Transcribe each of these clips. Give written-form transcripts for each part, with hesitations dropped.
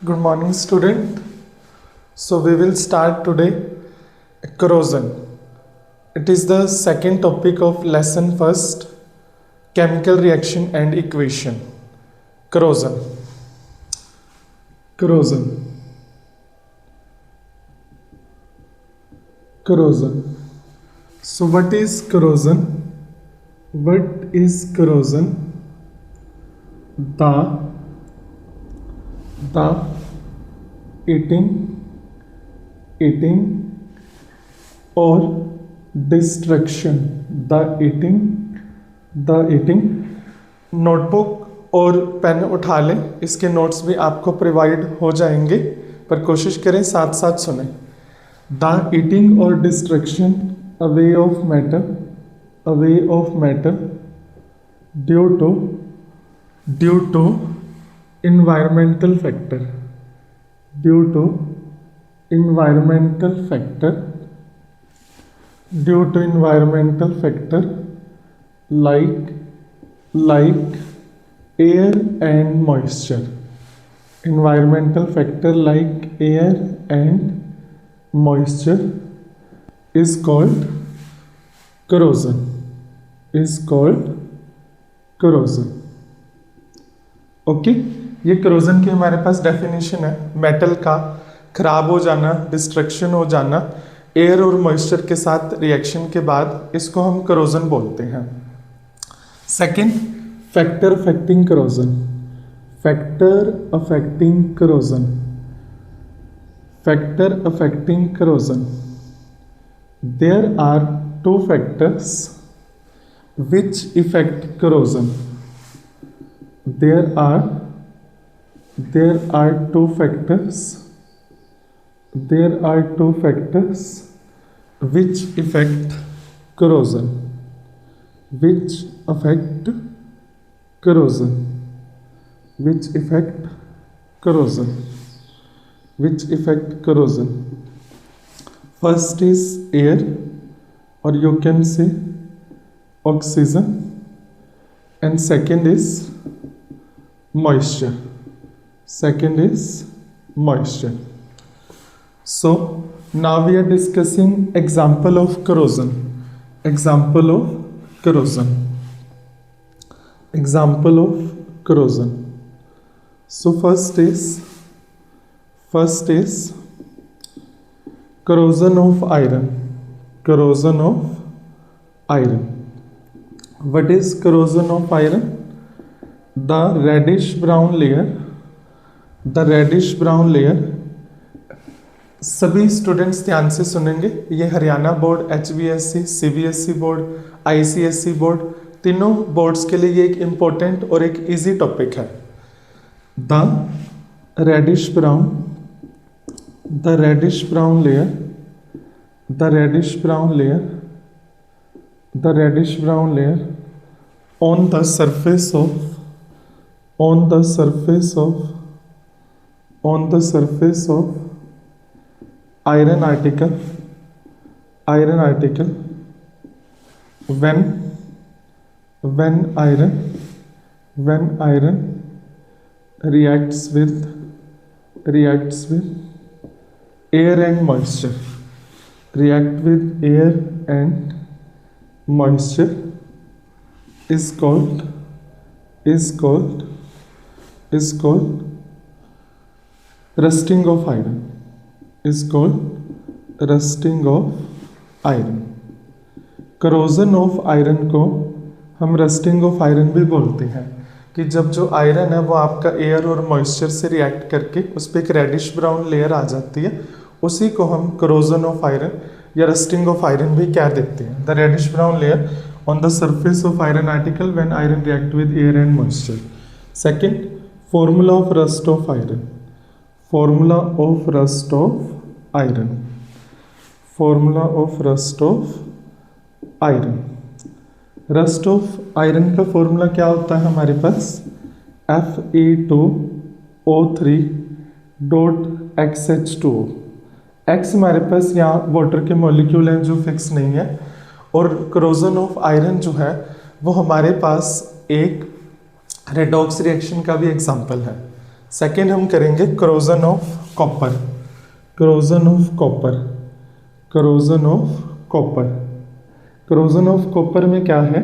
Good morning, student. So we will start today corrosion. It is the second topic of lesson first, chemical reaction and equation. Corrosion. Corrosion. Corrosion. So what is corrosion? What is corrosion? The eating or destruction. The eating notebook और pen उठा लें, इसके notes भी आपको provide हो जाएंगे, पर कोशिश करें साथ साथ सुने. द ईटिंग और destruction away of matter due to environmental factor like air and moisture. Environmental factor like air and moisture is called corrosion. Okay, ये corrosion की हमारे पास डेफिनेशन है. मेटल का खराब हो जाना, डिस्ट्रक्शन हो जाना, एयर और मॉइस्चर के साथ रिएक्शन के बाद, इसको हम corrosion बोलते हैं. Second, factor affecting corrosion. There are two factors which affect corrosion. There are two factors which affect corrosion. First is air, or you can say oxygen, and second is moisture. So now we are discussing example of corrosion. So first is corrosion of iron. What is corrosion of iron? The reddish brown layer. सभी students ध्यान से सुनेंगे. ये Haryana board, HBSC, CBSE board, ICSE board, तीनों boards के लिए ये एक इम्पोर्टेंट और एक इजी टॉपिक है. The reddish brown layer on the surface of iron article when iron reacts with air and moisture. Is called rusting of iron. corrosion of iron को हम रस्टिंग ऑफ आयरन भी बोलते हैं, कि जब जो आयरन है वो आपका एयर और मॉइस्चर से रिएक्ट करके उस पर एक रेडिश ब्राउन लेयर आ जाती है, उसी को हम corrosion of iron या रस्टिंग ऑफ आयरन भी कह देते हैं. द reddish brown layer on the surface of iron article when iron react with air and moisture. Second, formula of rust of iron. Rust of iron का formula क्या होता है हमारे पास? Fe2O3.XH2O. X हमारे पास यहाँ वाटर के मॉलिक्यूल हैं जो फिक्स नहीं है, और corrosion ऑफ आयरन जो है वो हमारे पास एक रेडॉक्स रिएक्शन का भी एग्जाम्पल है. सेकेंड हम करेंगे corrosion of copper. Corrosion of copper, corrosion of copper, corrosion of copper में क्या है?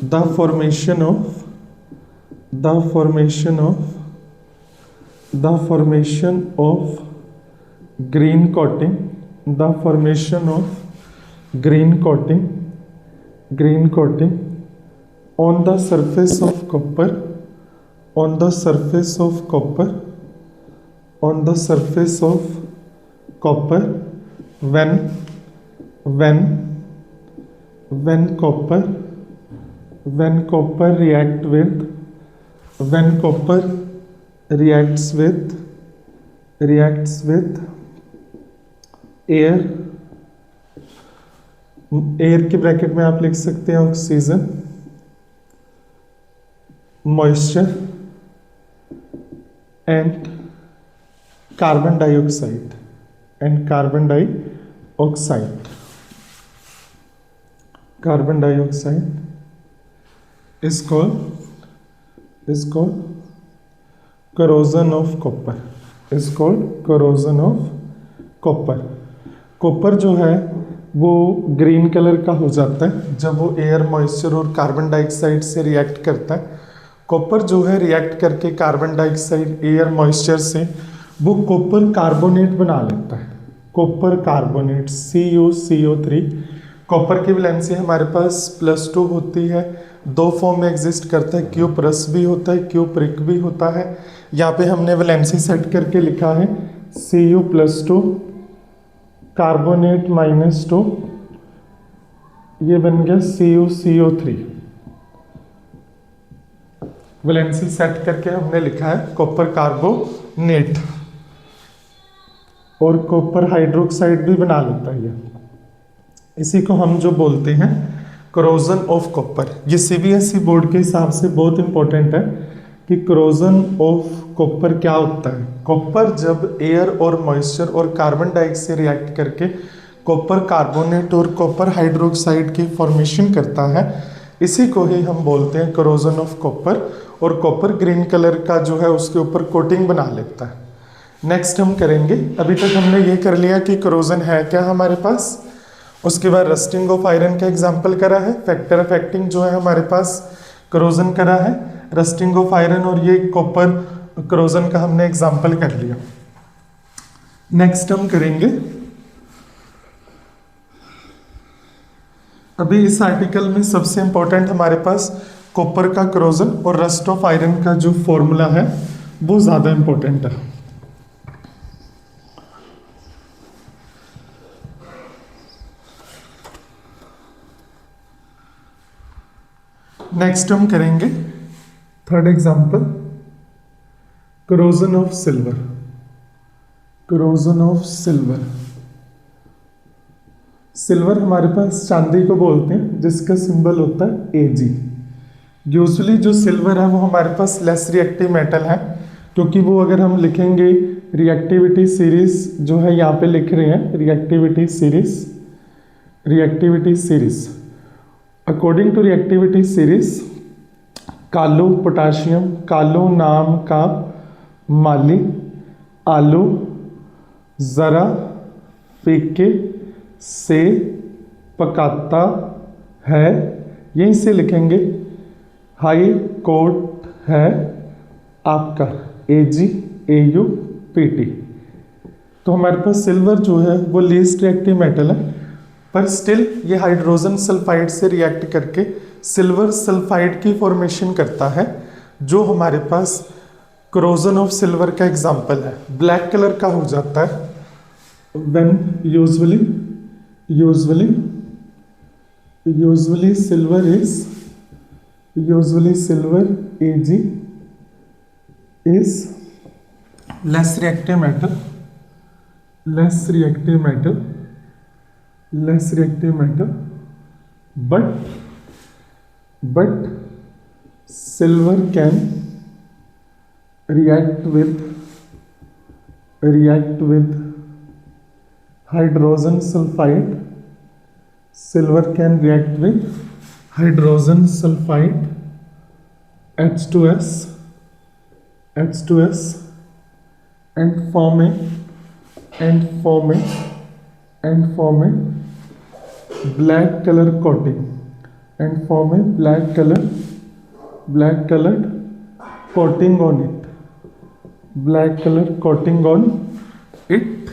The formation of the formation of the formation of green coating, the formation of green coating, green coating on the surface of copper, on the surface of copper, on the surface of copper when copper react with when copper reacts with air, air के bracket में आप लिख सकते हैं oxygen, moisture and carbon dioxide, carbon dioxide is called corrosion of copper, is called corrosion of copper. Copper जो है वो green colour का हो जाता है जब वो एयर, मॉइस्चर और कार्बन डाइऑक्साइड से रिएक्ट करता है। कॉपर जो है रिएक्ट करके कार्बन डाइऑक्साइड, एयर, मॉइस्चर से वो कॉपर कार्बोनेट बना लेता है, कॉपर कार्बोनेट CuCO3। कॉपर की वैलेंसी हमारे पास +2 होती है, दो फॉर्म में एग्जिस्ट करता है, Q+ भी होता है, Q प्रिक भी होता है। यहाँ पे हमने वैलेंसी सेट करके लिखा है Cu+2 कार्बोनेट -2, ये बन गया CuCO3। वैलेंसी सेट करके हमने लिखा है कॉपर कार्बोनेट, और कॉपर हाइड्रोक्साइड भी बना लेता है। इसी को हम जो बोलते हैं करोजन ऑफ कॉपर। ये CBSE बोर्ड के हिसाब से बहुत इंपॉर्टेंट है कि करोजन ऑफ कॉपर क्या होता है। कॉपर जब एयर और मॉइस्चर और कार्बन डाइऑक्साइड से रिएक्ट करके कॉपर कार्बोनेट और कॉपर हाइड्रोक्साइड की फॉर्मेशन करता है, इसी को ही हम बोलते हैं करोजन ऑफ कॉपर। और कॉपर ग्रीन कलर का जो है उसके ऊपर कोटिंग बना लेता है। नेक्स्ट हम करेंगे, अभी तक हमने ये कर लिया कि करोजन है क्या हमारे पास, उसके बाद रस्टिंग ऑफ आयरन का एग्जाम्पल करा है, फैक्टर अफेक्टिंग जो है हमारे पास करोजन करा है, रस्टिंग ऑफ आयरन और ये कॉपर करोजन का हमने एग्जाम्पल कर लिया। नेक्स्ट हम करेंगे, अभी इस आर्टिकल में सबसे इंपॉर्टेंट हमारे पास कॉपर का करोजन और रस्ट ऑफ आयरन का जो फॉर्मूला है वो ज्यादा इंपॉर्टेंट है। नेक्स्ट हम करेंगे third example, corrosion of silver. Corrosion of silver, silver हमारे पास चांदी को बोलते हैं जिसका सिंबल होता है Ag। यूजुअली जो सिल्वर है वो हमारे पास लेस रिएक्टिव मेटल है, क्योंकि वो अगर हम लिखेंगे रिएक्टिविटी सीरीज जो है यहाँ पे लिख रहे हैं reactivity series according to reactivity series कालो पोटाशियम, कालो नाम का माली, आलू जरा फीके से पकाता है, यहीं से लिखेंगे हाई कोर्ट है आपका AgAuPt। तो हमारे पास सिल्वर जो है वो लीस्ट रिएक्टिव मेटल है, पर स्टिल ये हाइड्रोजन सल्फाइड से रिएक्ट करके सिल्वर सल्फाइड की फॉर्मेशन करता है, जो हमारे पास करोजन ऑफ सिल्वर का एग्जाम्पल है। ब्लैक कलर का हो जाता है when usually silver Ag is less reactive metal, but silver can react with hydrogen sulfide, silver can react with hydrogen sulphide H2S H2S and forming black color coating and form a black colored coating on it. Black color coating on it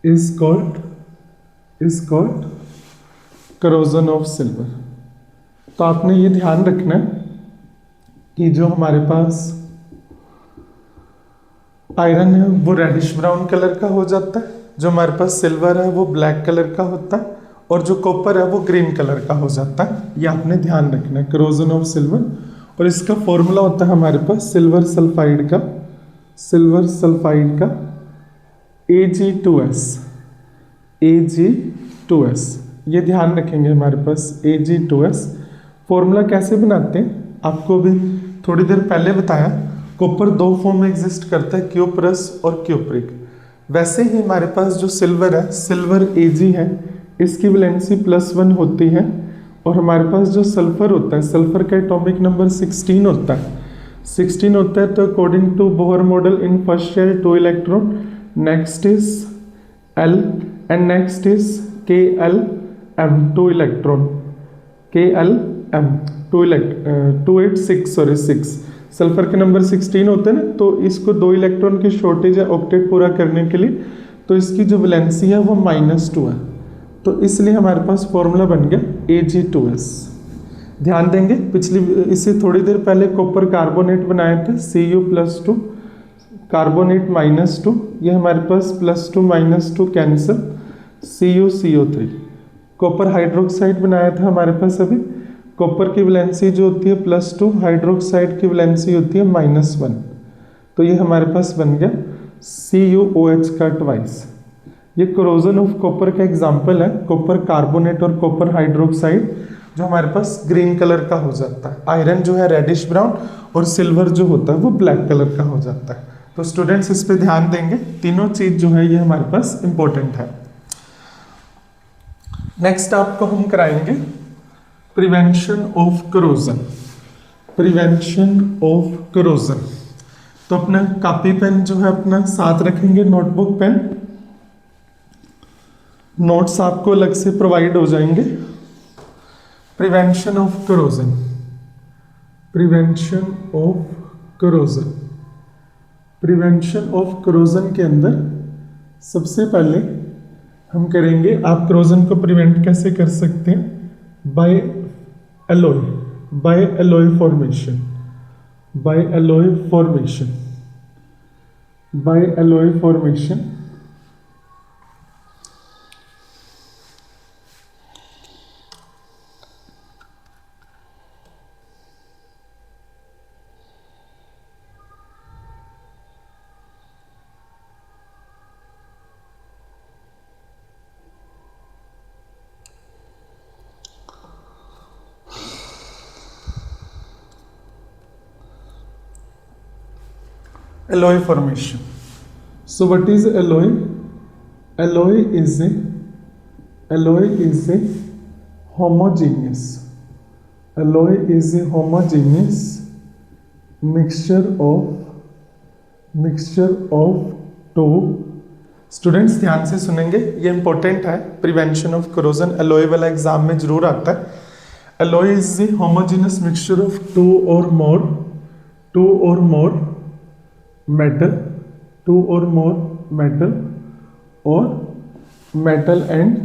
is called corrosion of silver. तो आपने ये ध्यान रखना है कि जो हमारे पास iron है वो रेडिश ब्राउन कलर का हो जाता है, जो हमारे पास सिल्वर है वो ब्लैक कलर का होता है, और जो कॉपर है वो ग्रीन कलर का हो जाता है। ये आपने ध्यान रखना है, करोजन ऑफ सिल्वर। और इसका फॉर्मूला होता है हमारे पास सिल्वर सल्फाइड का Ag2S। ये ध्यान रखेंगे हमारे पास Ag2S। फॉर्मूला कैसे बनाते हैं आपको भी थोड़ी देर पहले बताया। कॉपर दो फॉर्म में एग्जिस्ट करता है, क्यूप्रस और क्यूप्रिक। वैसे ही हमारे पास जो सिल्वर है, सिल्वर Ag है, इसकी वैलेंसी +1 होती है। और हमारे पास जो सल्फर होता है, सल्फर का एटॉमिक नंबर 16 होता है। 16 होता है तो according to Bohr model in first shell 2 electron, next is L and next is KLm 2 electron, KLm 6 sulphur के नंबर 16 होते हैं ना, तो इसको 2 इलेक्ट्रॉन की शॉर्टेज है ऑक्टेट पूरा करने के लिए, तो इसकी जो वैलेंसी है वो -2 है। तो इसलिए हमारे पास फॉर्मूला बन गया Ag2S। ध्यान देंगे पिछली इससे थोड़ी देर पहले कॉपर कार्बोनेट बनाए थे Cu+2, कार्बोनेट -2, ये हमारे पास +2 -2 कैंसिल, CuCO3। कॉपर हाइड्रोक्साइड बनाया था हमारे पास अभी, कॉपर की वैलेंसी जो होती है +2, हाइड्रोक्साइड की वैलेंसी होती है -1, तो ये हमारे पास बन गया CuOH का ट्वाइस। ये कोरोजन ऑफ कॉपर का एग्जांपल है, कॉपर कार्बोनेट और कॉपर हाइड्रोक्साइड जो हमारे पास ग्रीन कलर का हो जाता है, आयरन जो है रेडिश ब्राउन और सिल्वर जो होता है वो ब्लैक कलर का हो जाता है। तो स्टूडेंट्स इस पे ध्यान देंगे, तीनों चीज जो है ये हमारे पास इंपॉर्टेंट है। नेक्स्ट आपको हम कराएंगे प्रिवेंशन ऑफ करोजन। तो अपना कॉपी पेन जो है अपना साथ रखेंगे, नोटबुक पेन, नोट्स आपको अलग से प्रोवाइड हो जाएंगे। प्रिवेंशन ऑफ करोजन के अंदर सबसे पहले हम करेंगे, आप करोजन को प्रिवेंट कैसे कर सकते हैं, by alloy formation. Alloy formation. So what is alloy? Alloy is a homogeneous mixture of two। Students ध्यान से सुनेंगे, ये इंपॉर्टेंट है। प्रिवेंशन ऑफ करोजन एलॉय वाला एग्जाम में जरूर आता है। Alloy is a homogeneous mixture of two और more metal or metal and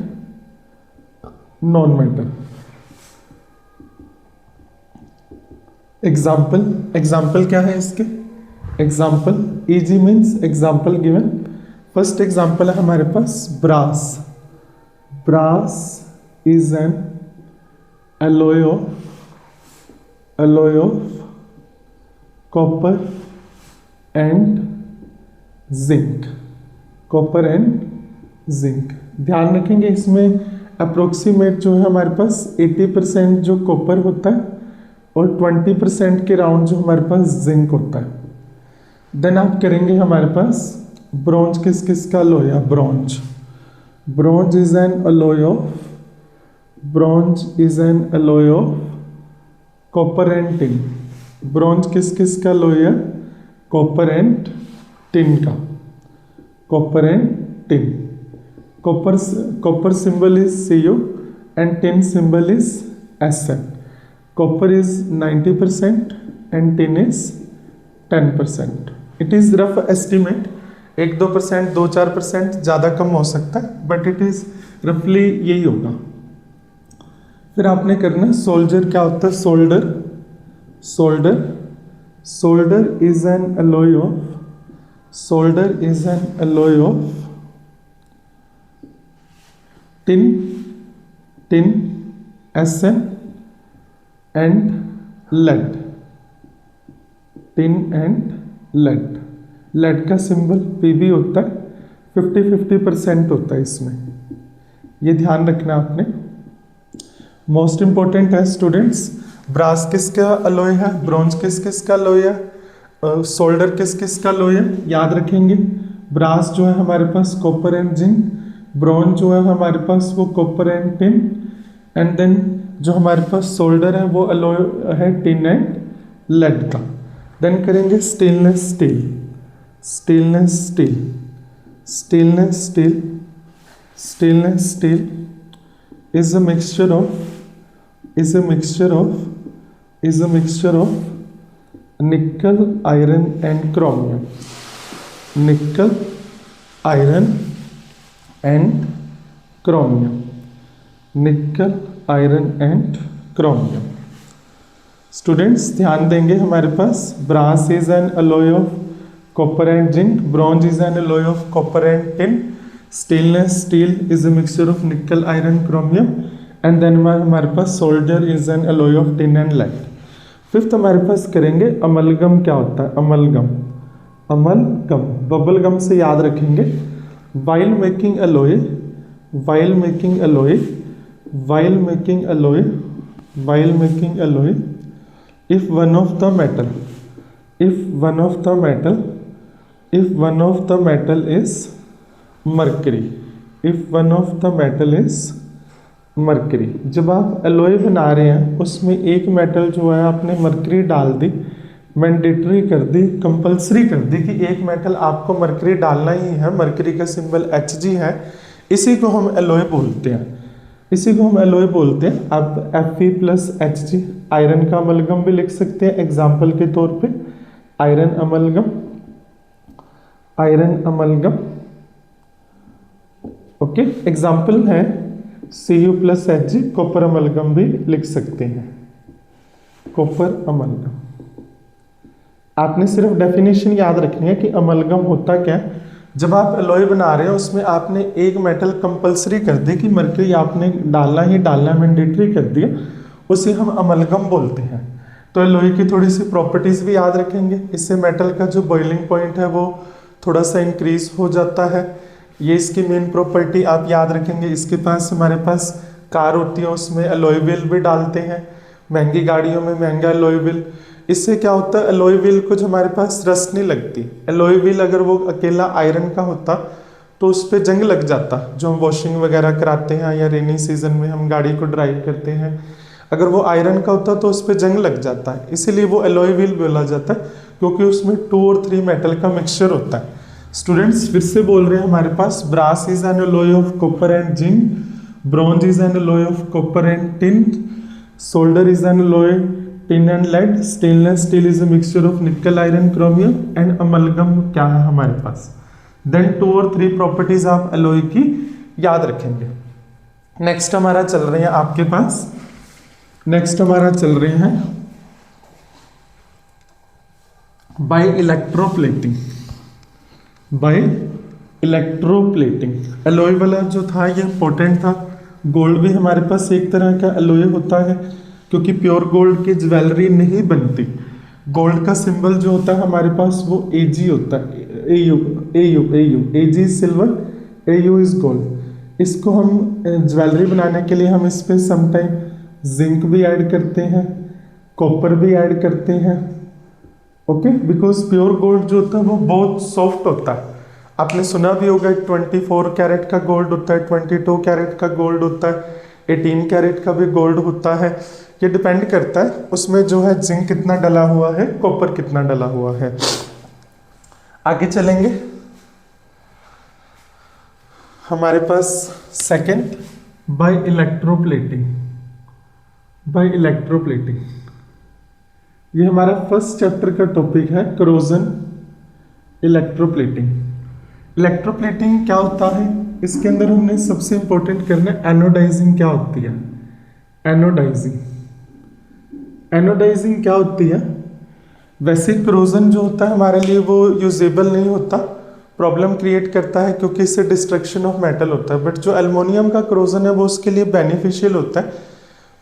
non-metal। Example क्या है इसके? Example easy means example given. First example है हमारे पास brass is an alloy of copper and zinc। ध्यान रखेंगे इसमें अप्रोक्सीमेट जो है हमारे पास 80% जो कॉपर होता है और 20% के राउंड जो हमारे पास जिंक होता है। देन आप करेंगे हमारे पास ब्रॉन्ज, किस का अलॉय है? Bronze is N alloy of bronze is an alloy of copper and tin. Bronze किस किस का एलॉय है? कॉपर एंड टिन का, copper and tin. Copper symbol is Cu and tin symbol is Sn. Copper is 90% and tin is 10%. It is rough estimate, 1-2%, 2-4% ज़्यादा कम हो सकता है, but it is रफली यही होगा। फिर आपने करना सोल्जर क्या होता है? Solder, solder is an alloy of tin, Sn and lead। tin and lead, lead का सिंबल Pb होता है, 50-50% होता है इसमें, ये ध्यान रखना आपने। मोस्ट इंपॉर्टेंट है स्टूडेंट्स, ब्रास किसका अलॉय है, ब्रॉन्ज किस किस का अलॉय है, सोल्डर किस किस का अलॉय है, याद रखेंगे। ब्रास जो है हमारे पास कॉपर एंड जिंक, ब्रॉन्ज जो है हमारे पास वो copper and tin, and then जो हमारे पास सोल्डर है वो अलॉय है टिन एंड लेड का। देन करेंगे stainless steel is a mixture of nickel, iron and chromium। nickel, iron and chromium, nickel, iron and chromium। Students ध्यान देंगे, हमारे पास brass is an alloy of copper and zinc, bronze is an alloy of copper and tin, stainless steel is a mixture of nickel, iron, chromium, and then हमारे पास solder is an alloy of tin and lead। Fifth हमारे पास करेंगे amalgam. क्या होता है amalgam? Bubble gum से याद रखेंगे। while making alloy if one of the metal is mercury, जब आप एलोय बना रहे हैं उसमें एक मेटल जो है आपने मरकरी डाल दी, मैंडेटरी कर दी, कंपलसरी कर दी कि एक मेटल आपको मरकरी डालना ही है। मरकरी का सिंबल Hg है, इसी को हम एलोय बोलते हैं। आप Fe+Hg आयरन का अमलगम भी लिख सकते हैं एग्जाम्पल के तौर पे, आयरन अमलगम। ओके, एग्जाम्पल है Cu+Hg, कॉपर अमलगम भी लिख सकते हैं, कॉपर अमलगम। आपने सिर्फ डेफिनेशन याद रखनी है कि अमलगम होता क्या है। जब आप एलॉय बना रहे हो उसमें आपने एक मेटल कंपलसरी कर दी कि मरकरी आपने डालना ही डालना, मैंडेटरी कर दिया, उसे हम अमलगम बोलते हैं। तो एलॉय की थोड़ी सी प्रॉपर्टीज भी याद रखेंगे, इससे मेटल का जो बॉइलिंग पॉइंट है वो थोड़ा सा इंक्रीज हो जाता है। ये इसकी मेन प्रॉपर्टी आप याद रखेंगे। इसके पास हमारे पास कार होती है, उसमें एलॉय व्हील भी डालते हैं, महंगी गाड़ियों में महंगा एलॉय व्हील। इससे क्या होता है, एलॉय व्हील को जो हमारे पास रस्ट नहीं लगती। एलॉय व्हील अगर वो अकेला आयरन का होता तो उस पर जंग लग जाता, जो हम वॉशिंग वगैरह कराते हैं या रेनी सीजन में हम गाड़ी को ड्राइव करते हैं, अगर वो आयरन का होता तो उस पर जंग लग जाता है। इसीलिए वो एलॉय व्हील बोला जाता है, क्योंकि उसमें 2 और 3 मेटल का मिक्सचर होता है। स्टूडेंट्स फिर से बोल रहे हैं, हमारे पास brass is an alloy of copper and zinc, bronze is an alloy of copper and tin, solder is an alloy tin and lead, stainless steel is a mixture of nickel, iron, chromium, and amalgam क्या है हमारे पास। Then 2 और 3 properties आप alloy की याद रखेंगे। Next हमारा चल रहे हैं आपके पास, नेक्स्ट हमारा चल रहे हैं by electroplating. By electroplating alloy वाला जो था ये इंपॉर्टेंट था। गोल्ड भी हमारे पास एक तरह का एलॉय होता है, क्योंकि प्योर गोल्ड की ज्वेलरी नहीं बनती। गोल्ड का सिंबल जो होता है हमारे पास वो Ag होता है, Ag is silver, Au is gold. इसको हम ज्वेलरी बनाने के लिए हम इस पे समटाइम जिंक भी ऐड करते हैं, कॉपर भी ऐड करते हैं। ओके, बिकॉज प्योर गोल्ड जो होता है वो बहुत सॉफ्ट होता है। आपने सुना भी होगा 24 कैरेट का गोल्ड होता है, 22 कैरेट का गोल्ड होता है, 18 कैरेट का भी गोल्ड होता है। ये डिपेंड करता है उसमें जो है जिंक कितना डला हुआ है, कॉपर कितना डला हुआ है। आगे चलेंगे, हमारे पास second by electroplating. By electroplating ये हमारा फर्स्ट चैप्टर का टॉपिक है, करोजन इलेक्ट्रोप्लेटिंग। इलेक्ट्रोप्लेटिंग क्या होता है, इसके अंदर हमने सबसे इंपॉर्टेंट करना है एनोडाइजिंग क्या होती है। एनोडाइजिंग, एनोडाइजिंग क्या होती है? वैसे करोजन जो होता है हमारे लिए वो यूजेबल नहीं होता, प्रॉब्लम क्रिएट करता है क्योंकि इससे डिस्ट्रक्शन ऑफ मेटल होता है। बट जो एल्युमिनियम का करोजन है वो उसके लिए बेनिफिशियल होता है।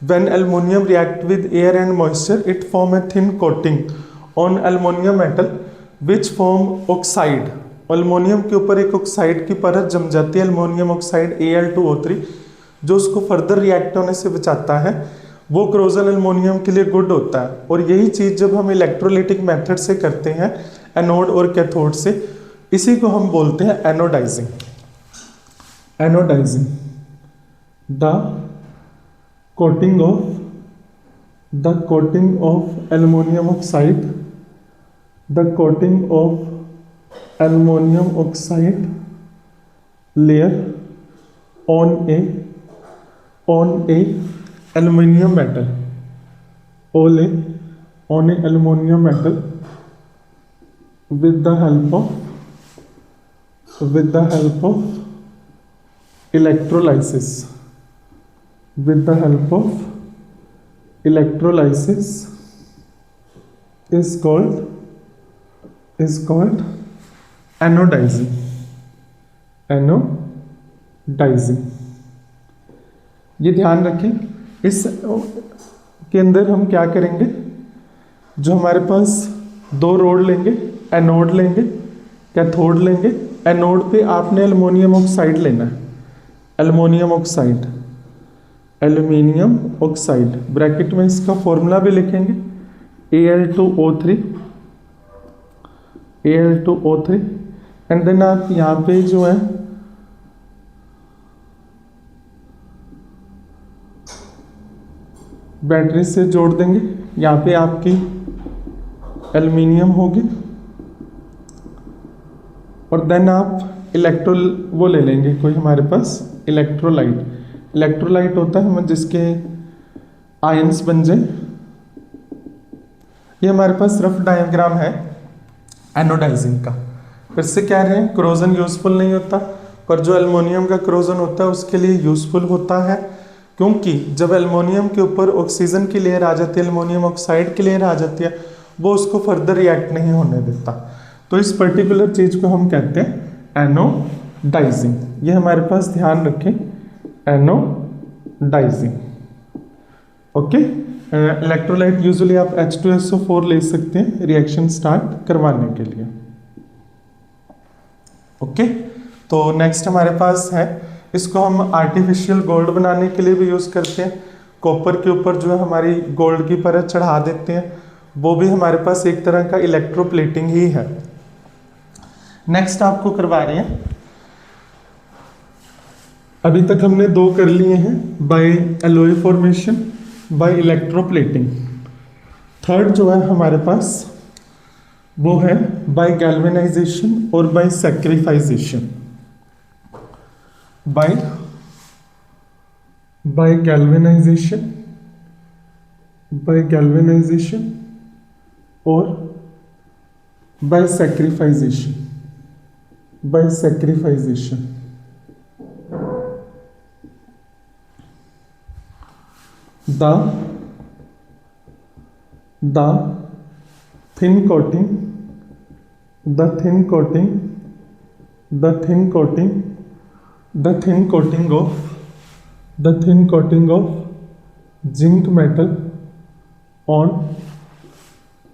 When aluminium react with air and moisture it form a thin coating on aluminium metal which form oxide. Aluminium के ऊपर एक ऑक्साइड की परत जम जाती है, एल्युमिनियम ऑक्साइड Al2O3, जो उसको फर्दर रिएक्ट होने से बचाता है। वो करोजन एल्युमिनियम के लिए गुड होता है। और यही चीज़ जब हम इलेक्ट्रोलिटिक मेथड से करते हैं, एनोड और कैथोड से, इसी को हम बोलते हैं anodising. Anodising the coating of aluminium oxide, the coating of aluminium oxide layer on a aluminum metal, on a aluminum metal with the help of electrolysis, with the help of electrolysis is called anodizing. Anodizing ये ध्यान रखें। इस के अंदर हम क्या करेंगे, जो हमारे पास दो रोड लेंगे, एनोड लेंगे, कैथोड लेंगे। एनोड पे आपने एल्युमिनियम ऑक्साइड लेना है, aluminium oxide, aluminium oxide, bracket में इसका फॉर्मूला भी लिखेंगे Al2O3 एंड देन आप यहाँ पे जो है बैटरी से जोड़ देंगे। यहाँ पे आपकी एल्युमिनियम होगी और देन आप वो ले लेंगे कोई हमारे पास इलेक्ट्रोलाइट। इलेक्ट्रोलाइट होता है हम जिसके आयंस बन जाए। ये हमारे पास रफ डायग्राम है एनोडाइजिंग का। फिर से कह रहे हैं करोजन यूजफुल नहीं होता, पर जो एल्युमिनियम का करोजन होता है उसके लिए यूजफुल होता है, क्योंकि जब एल्युमिनियम के ऊपर ऑक्सीजन की लेयर आ जाती है, एल्युमिनियम ऑक्साइड की लेयर आ जाती है, वो उसको फर्दर रिएक्ट नहीं होने देता। तो इस पर्टिकुलर चीज को हम कहते हैं एनोडाइजिंग। ये हमारे पास ध्यान रखें, एनोडाइजिंग। ओके, इलेक्ट्रोलाइट यूजुअली आप H2SO4 ले सकते हैं रिएक्शन स्टार्ट करवाने के लिए। ओके, तो नेक्स्ट हमारे पास है, इसको हम आर्टिफिशियल गोल्ड बनाने के लिए भी यूज़ करते हैं। कॉपर के ऊपर जो है हमारी गोल्ड की परत चढ़ा देते हैं, वो भी हमारे पास एक तरह का इलेक्ट्रोप्लेटिंग ही है। नेक्स्ट आपको करवा रहे हैं, अभी तक हमने दो कर लिए हैं, by alloy formation, by electroplating. Third जो है हमारे पास वो है बाय गैल्वेनाइजेशन और बाय सैक्रिफाइजेशन। बाय गैल्वेनाइजेशन और by sacrification. the thin coating of zinc metal on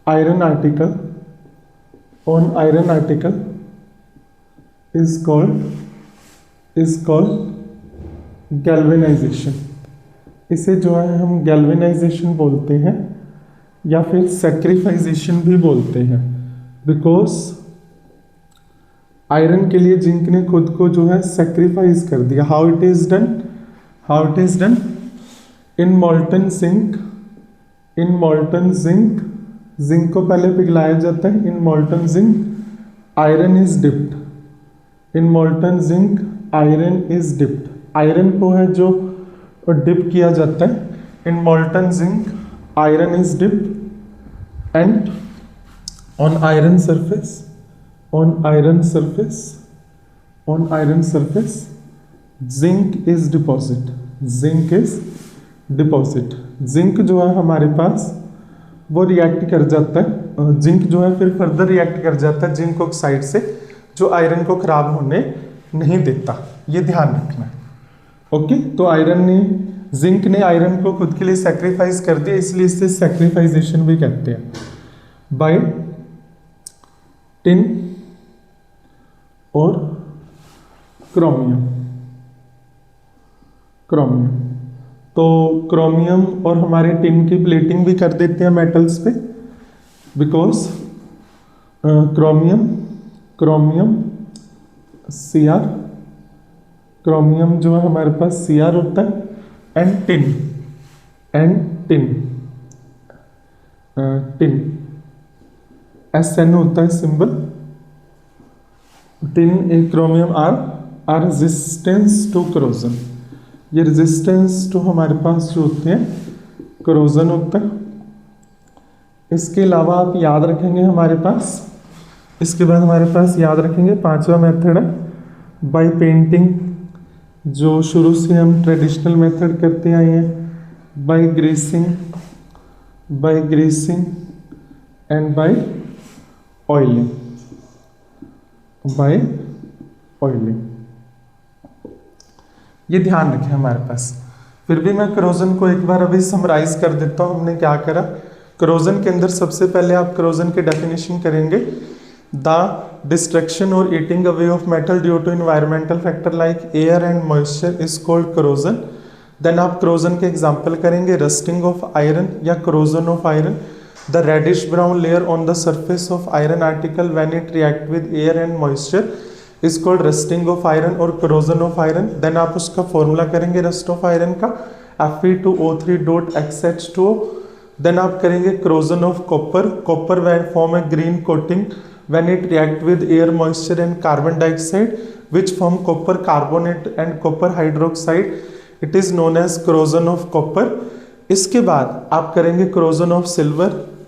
iron article is called galvanization। इसे जो है हम गैल्वेनाइजेशन बोलते हैं या फिर सैक्रिफाइजेशन भी बोलते हैं, बिकॉज आयरन के लिए जिंक ने खुद को जो है सैक्रिफाइस कर दिया। How it is done in molten zinc, zinc को पहले पिघलाया जाता है। In molten zinc iron is dipped. In molten zinc iron is dipped. Iron को है जो डिप किया जाता है। In molten zinc iron is dipped and on iron surface zinc is deposit. Zinc जो है हमारे पास वो रिएक्ट कर जाता है। जिंक जो है फिर फर्दर रिएक्ट कर जाता है जिंक ऑक्साइड से, जो आयरन को खराब होने नहीं देता। ये ध्यान रखना है। ओके, तो जिंक ने आयरन को खुद के लिए सेक्रीफाइस कर दिया, इसलिए इसे सेक्रीफाइजेशन भी कहते हैं। बाय टिन और क्रोमियम। तो क्रोमियम और हमारे टिन की प्लेटिंग भी कर देते हैं मेटल्स पे, बिकॉज क्रोमियम Cr, क्रोमियम जो है हमारे पास Cr होता है, एंड टिन SN होता है सिंबल। टिन एक chromium are resistance to corrosion. ये रेजिस्टेंस टू हमारे पास जो होते हैं करोजन होता है। इसके अलावा आप याद रखेंगे हमारे पास, इसके बाद हमारे पास याद रखेंगे पांचवा मेथड है बाय पेंटिंग, जो शुरू से हम ट्रेडिशनल मेथड करते आए हैं। By greasing and by oiling. ये ध्यान रखें हमारे पास। फिर भी मैं करोजन को एक बार अभी समराइज कर देता हूँ। हमने क्या करा, करोजन के अंदर सबसे पहले आप करोजन की डेफिनेशन करेंगे, द डिस्ट्रक्शन और eating away of metal due to environmental factor like air and moisture is called corrosion. Then आप करोजन के एग्जाम्पल करेंगे, रस्टिंग ऑफ आयरन या corrosion of iron, the reddish brown layer on the surface of iron article when it react with air and moisture is called rusting of iron और corrosion of iron. Then आप उसका formula करेंगे rust of iron का, Fe2O3.XH2O। Then आप करेंगे corrosion of copper when form a green coating when it react with air, moisture and carbon dioxide which form copper carbonate and copper hydroxide, it is known as corrosion of copper। इसके बाद आप करेंगे corrosion of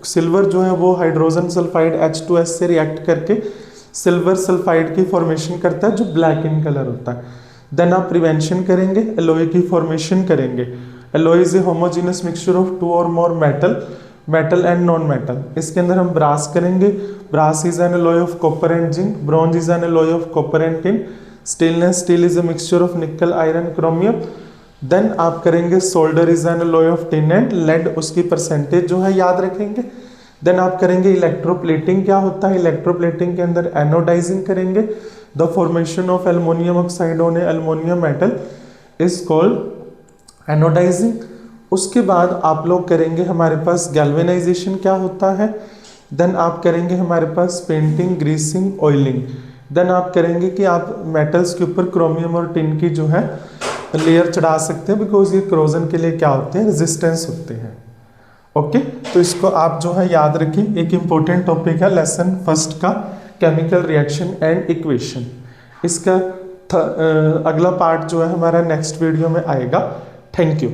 silver जो है वो hydrogen sulphide H2S से react करके silver sulphide की फॉर्मेशन करता है जो ब्लैक इन कलर होता है। देन आप प्रिवेंशन करेंगे, एलॉय की फॉर्मेशन करेंगे। Alloy is a homogenous mixture of two और more metal and non metal. इसके अंदर हम ब्रास करेंगे, brass is an alloy of copper and zinc, bronze is an alloy of copper and tin, steel is a mixture of nickel iron chromium. Then आप करेंगे solder is an alloy of tin and lead, उसकी percentage जो है याद रखेंगे। Then आप करेंगे electroplating. क्या होता है इलेक्ट्रोप्लेटिंग के अंदर, एनोडाइजिंग करेंगे। The formation of aluminium oxide on aluminium metal is called anodizing. उसके बाद आप लोग करेंगे हमारे पास गैल्वेनाइजेशन। क्या होता है, देन आप करेंगे हमारे पास पेंटिंग, ग्रीसिंग, ऑयलिंग। देन आप करेंगे कि आप मेटल्स के ऊपर क्रोमियम और टिन की जो है लेयर चढ़ा सकते हैं, बिकॉज ये क्रोजन के लिए क्या होते हैं, रेजिस्टेंस होते हैं। ओके, तो इसको आप जो है याद रखें। एक इंपॉर्टेंट टॉपिक है लेसन फर्स्ट का, केमिकल रिएक्शन एंड इक्वेशन। इसका अगला पार्ट जो है हमारा नेक्स्ट वीडियो में आएगा। Thank you.